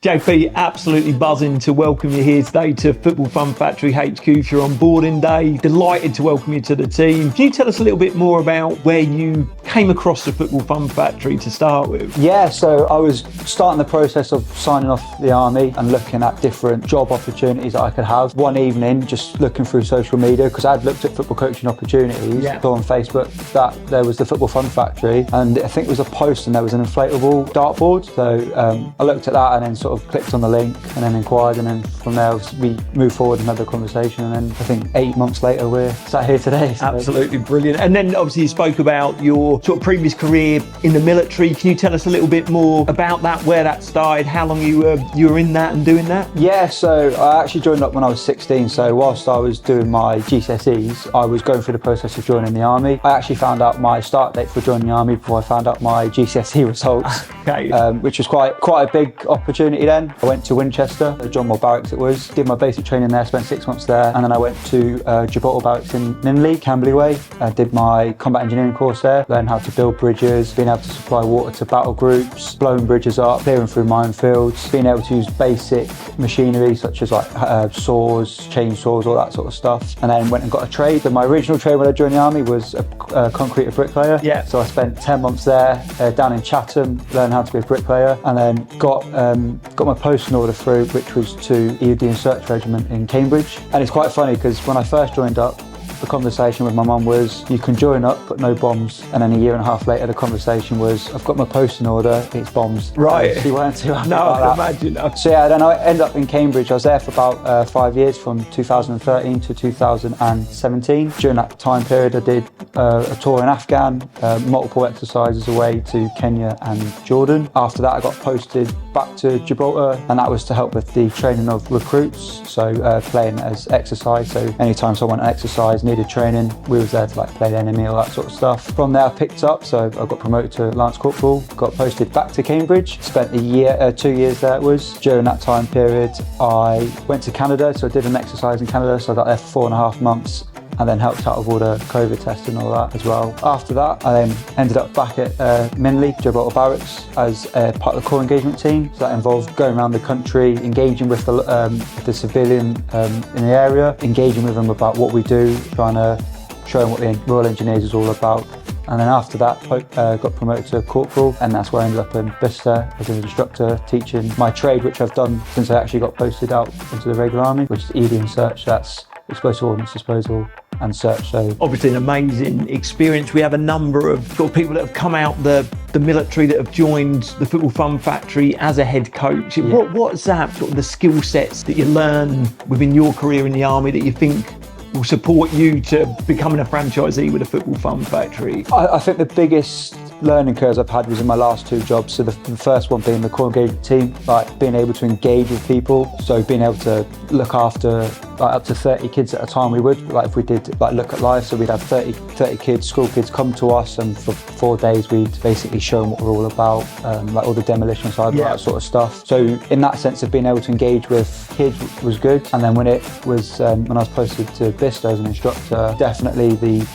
JP, absolutely buzzing to welcome you here today to Football Fun Factory HQ for your onboarding day. Delighted to welcome you to the team. Can you tell us a little bit more about where you came across the Football Fun Factory to start with? Yeah, so I was starting the process of signing off the army and looking at different job opportunities that I could have. One evening, just looking through social media, because I'd looked at football coaching opportunities, saw on Facebook that there was the Football Fun Factory, and I think it was a post and there was an inflatable dartboard. So I looked at that and then sort of clicked on the link and then inquired, and then from there we moved forward and had the conversation, and then I think 8 months later we're sat here today. So. Absolutely brilliant. And then obviously you spoke about your sort of previous career in the military. Can you tell us a little bit more about that, where that started, how long you were in that and doing that? Yeah, so I actually joined up when I was 16, so whilst I was doing my GCSEs, I was going through the process of joining the army. I actually found out my start date for joining the army before I found out my GCSE results, which was quite a big opportunity then. I went to Cirencester, John Moore Barracks it was, did my basic training there, spent 6 months there, and then I went to Gibraltar Barracks in Ninley, Camberley Way. I did my combat engineering course there, learned how to build bridges, being able to supply water to battle groups, blowing bridges up, clearing through minefields, being able to use basic machinery such as like saws, chainsaws, all that sort of stuff. And then went and got a trade. And my original trade when I joined the army was a concrete bricklayer. Yeah. So I spent 10 months there, down in Chatham, learned how to be a bricklayer, and then got my posting order through, which was to EOD and Search Regiment in Cambridge. And it's quite funny because when I first joined up, the conversation with my mum was, you can join up but no bombs. And then a year and a half later the conversation was, I've got my posting order, it's bombs. Right. She weren't too happy No, about I can imagine. So yeah, then I ended up in Cambridge. I was there for about 5 years, from 2013 to 2017. During that time period I did a tour in Afghan, multiple exercises away to Kenya and Jordan. After that I got posted back to Gibraltar, and that was to help with the training of recruits, so playing as exercise. So anytime someone exercise needed training, we was there to like play the enemy, all that sort of stuff. From there I picked up, so I got promoted to Lance Corporal, got posted back to Cambridge, spent 2 years there it was. During that time period I went to Canada, so I did an exercise in Canada, so I got there for 4.5 months, and then helped out with all the COVID testing and all that as well. After that, I then ended up back at Minley, Gibraltar Barracks, as part of the core engagement team. So that involved going around the country, engaging with the civilian in the area, engaging with them about what we do, trying to show them what the Royal Engineers is all about. And then after that, got promoted to corporal, and that's where I ended up in Bicester as an instructor, teaching my trade, which I've done since I actually got posted out into the regular army, which is EOD and Search. That's explosive ordnance disposal and search. So obviously an amazing experience. We have a number of sort of people that have come out the military that have joined the Football Fun Factory as a head coach. Yeah. What's that sort of the skill sets that you learn within your career in the army that you think will support you to becoming a franchisee with the Football Fun Factory? I think the biggest learning curves I've had was in my last 2 jobs. So the first one being the core engagement team, like being able to engage with people. So being able to look after like up to 30 kids at a time. We would, like if we did like look at life, so we'd have 30 kids, school kids come to us, and for 4 days we'd basically show them what we're all about, like all the demolition side, that sort of stuff. So in that sense of being able to engage with kids was good. And then when it was, when I was posted to Bicester as an instructor, definitely the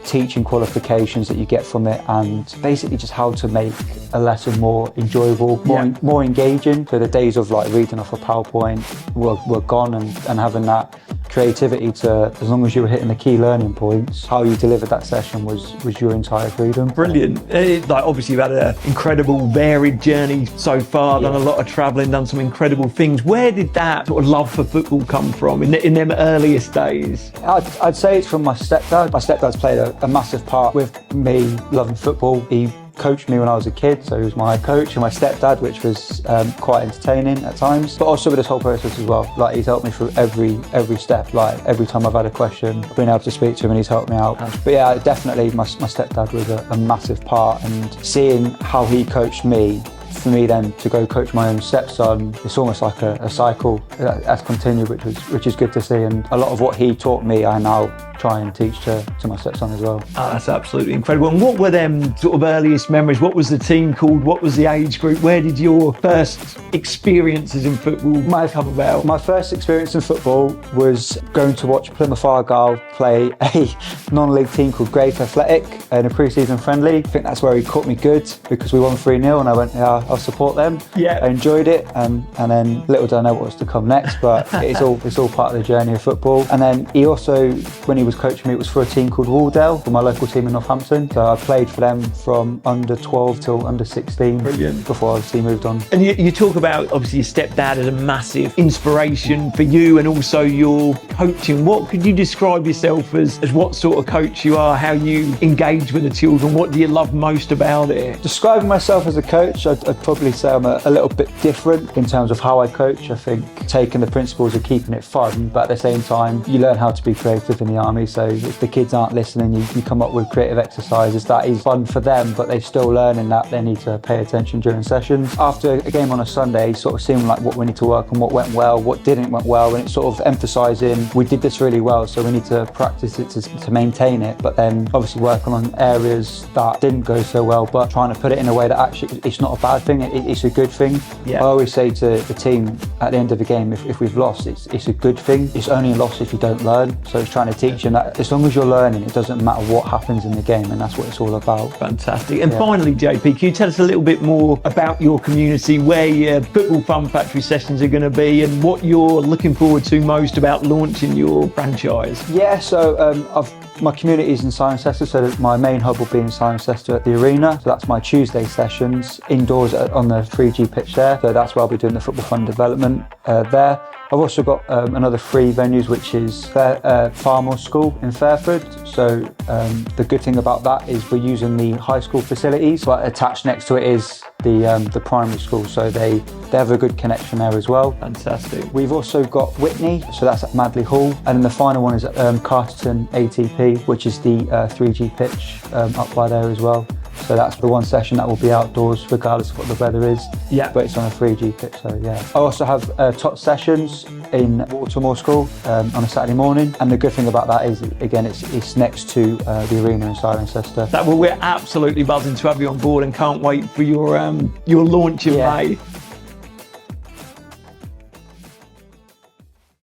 teaching qualifications that you get from it, and basically just how to make a lesson more enjoyable, more engaging. So the days of like reading off a PowerPoint were gone, and having that creativity to, as long as you were hitting the key learning points, how you delivered that session was your entire freedom. Brilliant. Like obviously you've had an incredible varied journey so far, done a lot of travelling, done some incredible things. Where did that sort of love for football come from in them earliest days? I'd say it's from my stepdad. My stepdad's played a massive part with me loving football. He coached me when I was a kid, so he was my coach and my stepdad, which was quite entertaining at times, but also with this whole process as well. Like he's helped me through every step. Like every time I've had a question, I've been able to speak to him and he's helped me out. But yeah, definitely my stepdad was a massive part, and seeing how he coached me, for me then to go coach my own stepson, it's almost like a cycle that's continued, which is good to see. And a lot of what he taught me I now try and teach to my stepson as well. Oh, that's absolutely incredible. And what were them sort of earliest memories? What was the team called? What was the age group? Where did your first experiences in football come about? My first experience in football was going to watch Plymouth Argyle play a non-league team called Great Athletic in a pre-season friendly. I think that's where he caught me good, because we won 3-0 and I went, yeah, I'll support them. Yeah. I enjoyed it, and then little did I know what was to come next, but it's all part of the journey of football. And then he also, when he was coaching me, it was for a team called Waldale, for my local team in Northampton. So I played for them from under 12 till under 16. Brilliant. Before obviously moved on. And you talk about, obviously, your stepdad as a massive inspiration for you and also your coaching. What could you describe yourself as what sort of coach you are, how you engage with the children? What do you love most about it? Describing myself as a coach, I'd probably say I'm a little bit different in terms of how I coach. I think taking the principles of keeping it fun, but at the same time, you learn how to be creative in the army. So if the kids aren't listening, you come up with creative exercises that is fun for them, but they're still learning that they need to pay attention during sessions. After a game on a Sunday, sort of seeing like what we need to work on, what went well, what didn't went well, and it's sort of emphasising we did this really well, so we need to practice it to maintain it, but then obviously working on areas that didn't go so well, but trying to put it in a way that actually it's not a bad thing, it's a good thing. Yeah. I always say to the team at the end of the game, if we've lost, it's a good thing. It's only a loss if you don't learn. So it's trying to teach them that as long as you're learning, it doesn't matter what happens in the game, and that's what it's all about. Fantastic. And finally, JP, can you tell us a little bit more about your community, where your Football Fun Factory sessions are going to be, and what you're looking forward to most about launching your franchise? Yeah, so my community is in Cirencester, so my main hub will be in Cirencester at the arena. So that's my Tuesday sessions indoors on the 3G pitch there. So that's where I'll be doing the football fund development there. I've also got another 3 venues, which is Farmore School in Fairford. So the good thing about that is we're using the high school facilities, but attached next to it is the primary school. So they have a good connection there as well. Fantastic. We've also got Whitney, so that's at Madley Hall. And then the final one is at Carterton ATP, which is the 3G pitch up by there as well. So that's the one session that will be outdoors regardless of what the weather is. Yeah. But it's on a 3G pitch, so yeah. I also have tot sessions in Watermoor School on a Saturday morning. And the good thing about that is, again, it's next to the arena in Cirencester. Well, we're absolutely buzzing to have you on board and can't wait for your launch in May.